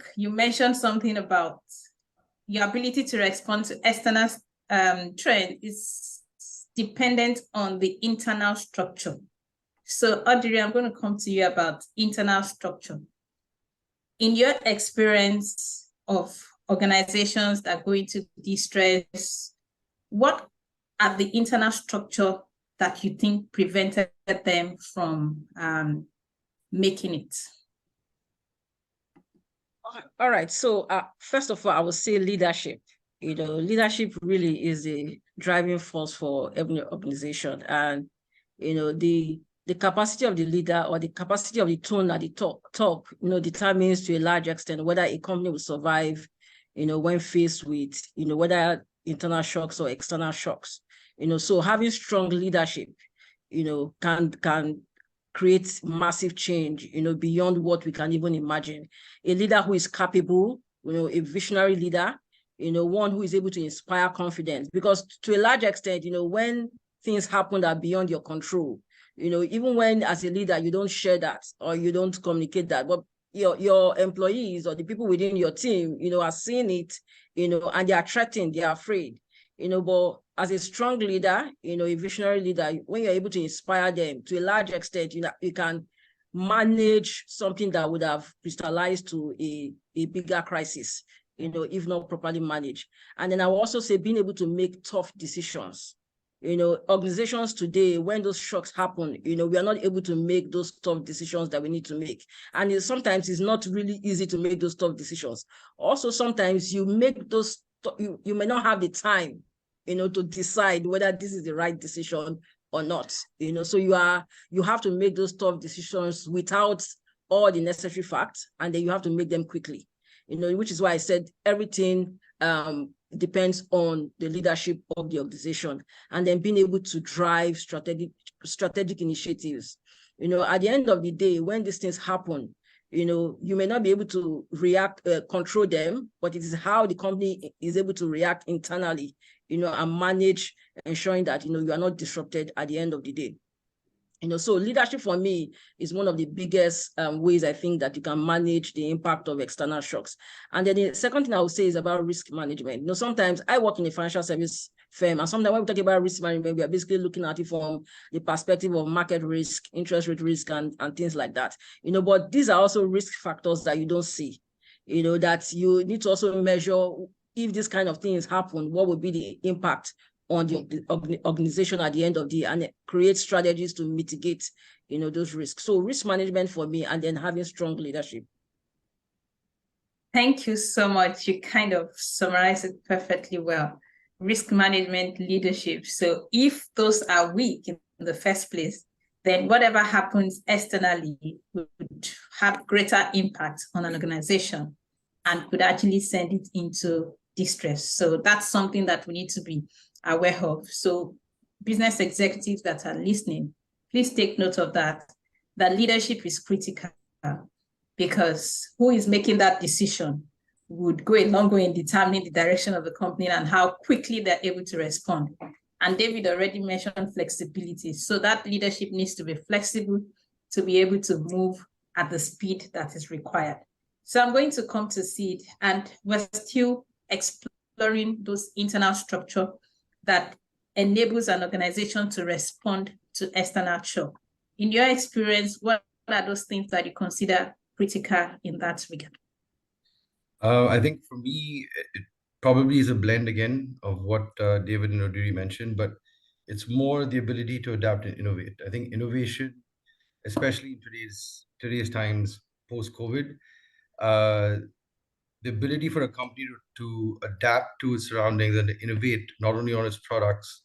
think you mentioned something about your ability to respond to external trend is dependent on the internal structure. So Odiri, I'm going to come to you about internal structure. In your experience of organizations that go into distress, what are the internal structure that you think prevented them from making it? All right. So first of all, I would say leadership. Leadership really is the driving force for every organization. And, the capacity of the leader or the capacity of the tone at the top, determines to a large extent whether a company will survive, when faced with, whether internal shocks or external shocks. So having strong leadership, can create massive change, beyond what we can even imagine. A leader who is capable, a visionary leader, one who is able to inspire confidence. Because to a large extent, when things happen that are beyond your control, even when as a leader, you don't share that or you don't communicate that, but your employees or the people within your team, are seeing it, and they are threatened, they are afraid, but as a strong leader, a visionary leader, when you're able to inspire them to a large extent, you can manage something that would have crystallized to a bigger crisis, if not properly managed. And then I will also say being able to make tough decisions. Organizations today, when those shocks happen, we are not able to make those tough decisions that we need to make. And sometimes it's not really easy to make those tough decisions. Also, sometimes you make those, you may not have the time, to decide whether this is the right decision or not. So you have to make those tough decisions without all the necessary facts, and then you have to make them quickly. Which is why I said everything depends on the leadership of the organization, and then being able to drive strategic initiatives. At the end of the day, when these things happen, you may not be able to control them, but it is how the company is able to react internally, and manage, ensuring that, you are not disrupted at the end of the day. So leadership for me is one of the biggest ways I think that you can manage the impact of external shocks. And then the second thing I would say is about risk management. Sometimes I work in a financial service firm, and sometimes when we talk about risk management, we are basically looking at it from the perspective of market risk, interest rate risk, and things like that. But these are also risk factors that you don't see, that you need to also measure. If this kind of things happen, what would be the impact on the organization at the end of the day, and create strategies to mitigate, those risks. So risk management for me, and then having strong leadership. Thank you so much. You kind of summarized it perfectly well. Risk management, leadership. So if those are weak in the first place, then whatever happens externally would have greater impact on an organization and could actually send it into distress. So that's something that we need to be aware of. So business executives that are listening, please take note of that leadership is critical, because who is making that decision would go a long way in determining the direction of the company and how quickly they're able to respond. And David already mentioned flexibility. So that leadership needs to be flexible to be able to move at the speed that is required. So I'm going to come to Sid, and we're still exploring those internal structure that enables an organization to respond to external shock. In your experience, what are those things that you consider critical in that regard? I think for me, it probably is a blend again of what David and Odiri mentioned, but it's more the ability to adapt and innovate. I think innovation, especially in today's times post-COVID, the ability for a company to adapt to its surroundings and to innovate not only on its products,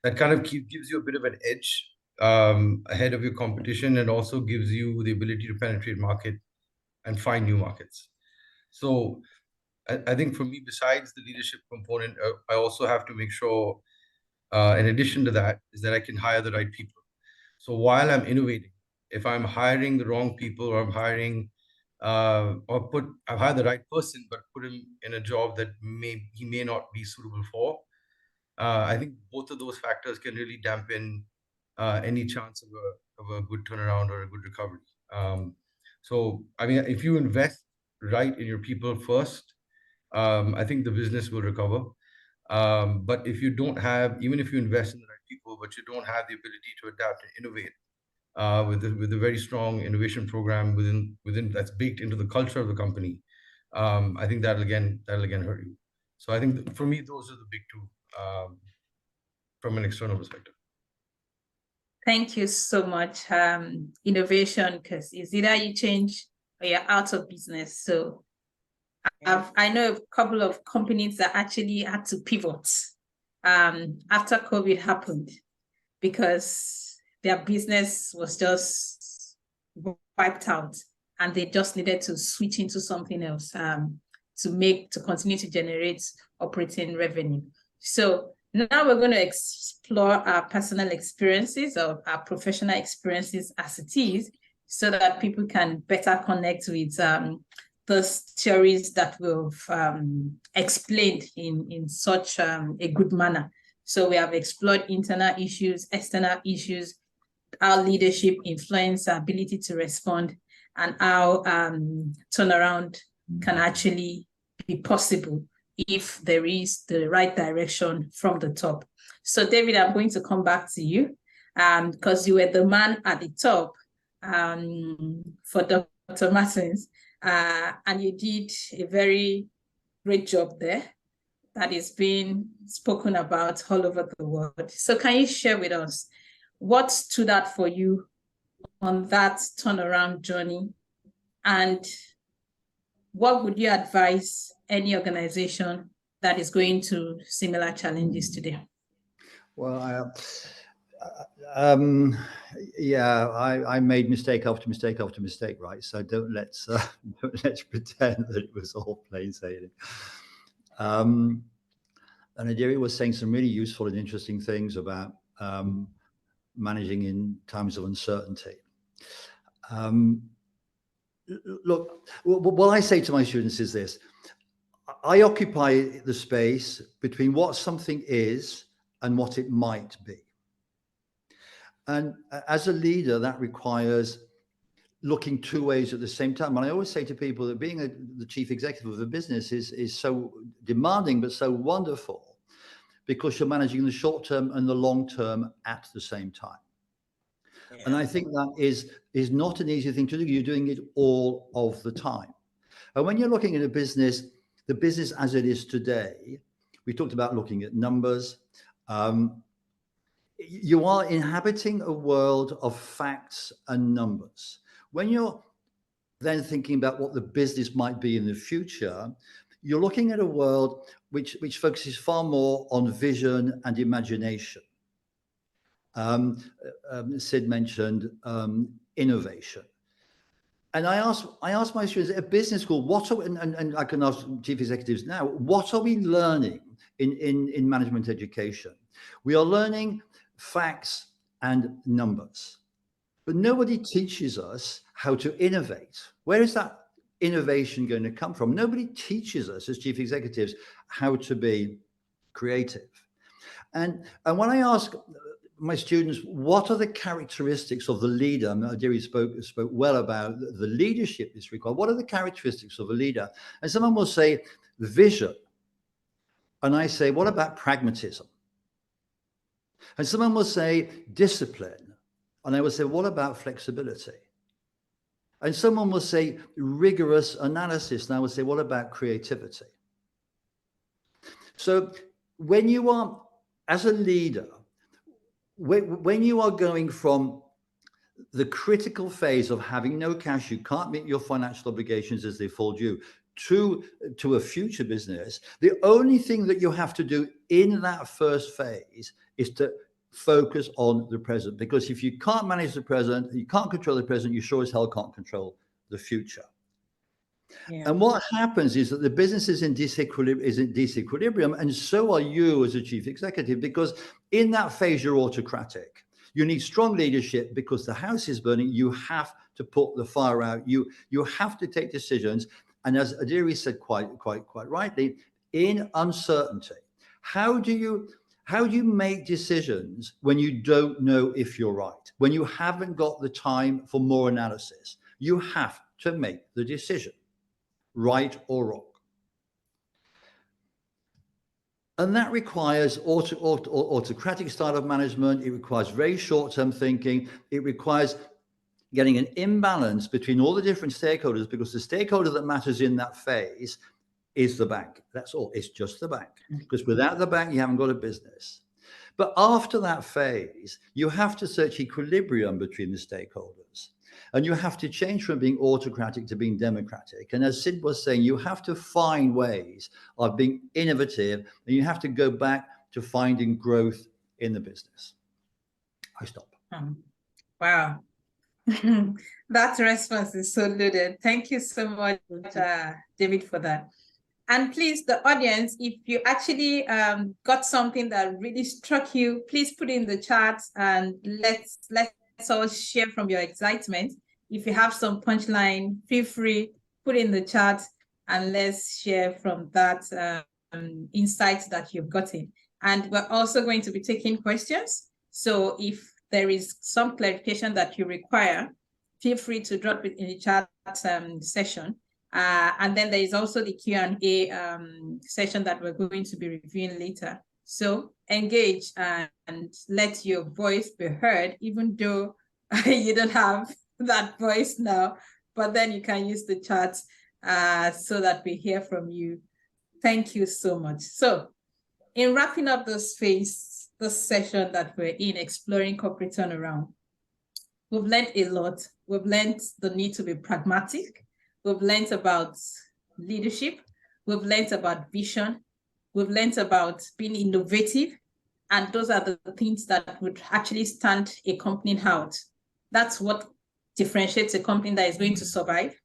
that kind of gives you a bit of an edge ahead of your competition, and also gives you the ability to penetrate market and find new markets. So I think for me, besides the leadership component, I also have to make sure, in addition to that, is that I can hire the right people. So while I'm innovating, if I'm hiring the wrong people, or I'm hiring I've hired the right person, but put him in a job that he may not be suitable for, I think both of those factors can really dampen any chance of a good turnaround or a good recovery. So, I mean, if you invest right in your people first, I think the business will recover. But if you don't have, even if you invest in the right people, but you don't have the ability to adapt and innovate, with a very strong innovation program within that's baked into the culture of the company, I think that'll again hurt you. So I think for me, those are the big two, from an external perspective. Thank you so much. Innovation, because it's either you change or you're out of business. So I know a couple of companies that actually had to pivot after COVID happened, because their business was just wiped out and they just needed to switch into something else to continue to generate operating revenue. So now we're going to explore our personal experiences or our professional experiences as it is, so that people can better connect with those theories that we've explained in such a good manner. So we have explored internal issues, external issues, how leadership influence our ability to respond, and how turnaround can actually be possible if there is the right direction from the top. So David, I'm going to come back to you because you were the man at the top for Dr. Martins, and you did a very great job there that is being spoken about all over the world. So can you share with us what stood out for you on that turnaround journey, and what would you advise any organization that is going through similar challenges today? Well, I made mistake after mistake after mistake, right? So don't let's pretend that it was all plain sailing. And Odiri was saying some really useful and interesting things about managing in times of uncertainty. Look, what I say to my students is this: I occupy the space between what something is and what it might be. And as a leader, that requires looking two ways at the same time. And I always say to people that being the chief executive of a business is so demanding, but so wonderful, because you're managing the short term and the long term at the same time. Yeah. And I think that is not an easy thing to do. You're doing it all of the time. And when you're looking at a business, the business as it is today, we talked about looking at numbers. You are inhabiting a world of facts and numbers. When you're then thinking about what the business might be in the future, you're looking at a world which focuses far more on vision and imagination. Sid mentioned innovation. And I ask my students at a business school, and I can ask chief executives now, what are we learning in management education? We are learning facts and numbers, but nobody teaches us how to innovate. Where is that innovation going to come from? Nobody teaches us as chief executives how to be creative. And when I ask my students, what are the characteristics of the leader? Odiri spoke well about the leadership that's required. What are the characteristics of a leader? And someone will say vision. And I say, what about pragmatism? And someone will say discipline. And I will say, what about flexibility? And someone will say rigorous analysis. And I will say, what about creativity? So when you are, as a leader, when you are going from the critical phase of having no cash, you can't meet your financial obligations as they fall due, to a future business, the only thing that you have to do in that first phase is to focus on the present. Because if you can't manage the present, you can't control the present, you sure as hell can't control the future. Yeah. And what happens is that the business is in disequilibrium, and so are you as a chief executive, because in that phase you're autocratic. You need strong leadership because the house is burning. You have to put the fire out. You have to take decisions. And as Odiri said quite rightly, in uncertainty, how do you make decisions when you don't know if you're right? When you haven't got the time for more analysis, you have to make the decision. right or wrong. And that requires autocratic style of management. It requires very short-term thinking. It requires getting an imbalance between all the different stakeholders, because the stakeholder that matters in that phase is the bank. That's all. It's just the bank. Because without the bank, you haven't got a business. But after that phase, you have to search equilibrium between the stakeholders. And you have to change from being autocratic to being democratic. And as Sid was saying, you have to find ways of being innovative, and you have to go back to finding growth in the business. I stop. Wow. That response is so loaded. Thank you so much, David, for that. And please, the audience, if you actually got something that really struck you, please put it in the chat and let's all share from your excitement. If you have some punchline, feel free, put it in the chat and let's share from that insight that you've gotten. And we're also going to be taking questions. So if there is some clarification that you require, feel free to drop it in the chat session. And then there is also the Q&A session that we're going to be reviewing later. So engage and let your voice be heard, even though you don't have that voice now, but then you can use the chat so that we hear from you. Thank you so much. So in wrapping up this session that we're in, exploring corporate turnaround, we've learned a lot. We've learned the need to be pragmatic. We've learned about leadership. We've learned about vision. We've learned about being innovative. And those are the things that would actually stand a company out. That's what differentiates a company that is going to survive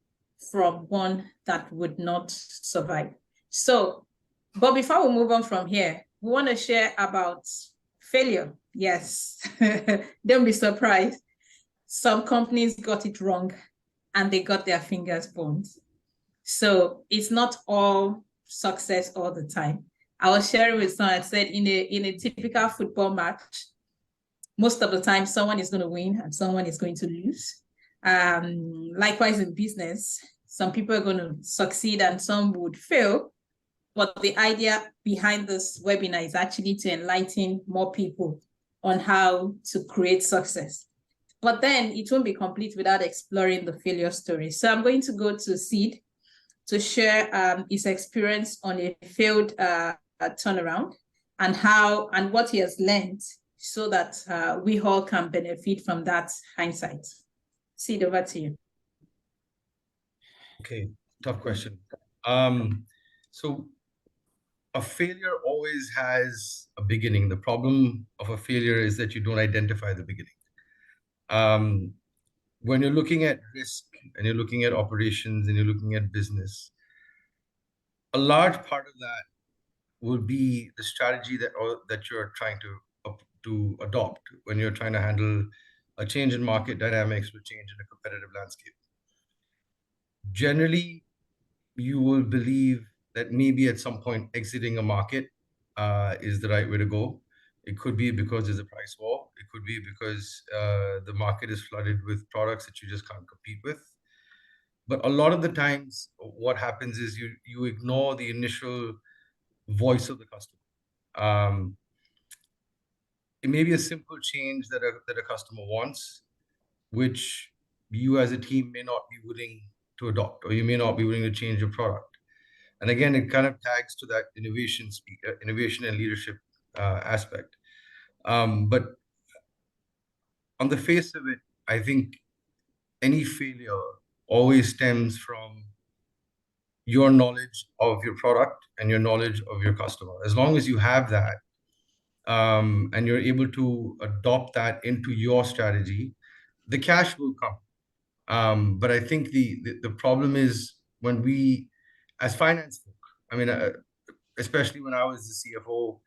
from one that would not survive. So, but before we move on from here, we want to share about failure. Yes, don't be surprised. Some companies got it wrong and they got their fingers burned. So it's not all success all the time. I was sharing with someone, I said in a typical football match, most of the time someone is going to win and someone is going to lose. Likewise in business, some people are going to succeed and some would fail. But the idea behind this webinar is actually to enlighten more people on how to create success. But then it won't be complete without exploring the failure story. So I'm going to go to Sid to share his experience on a failed turnaround and what he has learned so that we all can benefit from that hindsight. Sid, over to you. Okay, tough question. So a failure always has a beginning. The problem of a failure is that you don't identify the beginning. When you're looking at risk and you're looking at operations and you're looking at business, a large part of that will be the strategy that you're trying to adopt when you're trying to handle a change in market dynamics or change in a competitive landscape. Generally, you will believe that maybe at some point exiting a market is the right way to go. It could be because there's a price war. It could be because the market is flooded with products that you just can't compete with. But a lot of the times, what happens is you ignore the initial voice of the customer. It may be a simple change that a customer wants, which you as a team may not be willing to adopt, or you may not be willing to change your product. And again, it kind of tags to that innovation and leadership aspect. But on the face of it, I think any failure always stems from your knowledge of your product and your knowledge of your customer. As long as you have that, and you're able to adopt that into your strategy, the cash will come. But I think the problem is when we, as finance folk, I mean, especially when I was the CFO,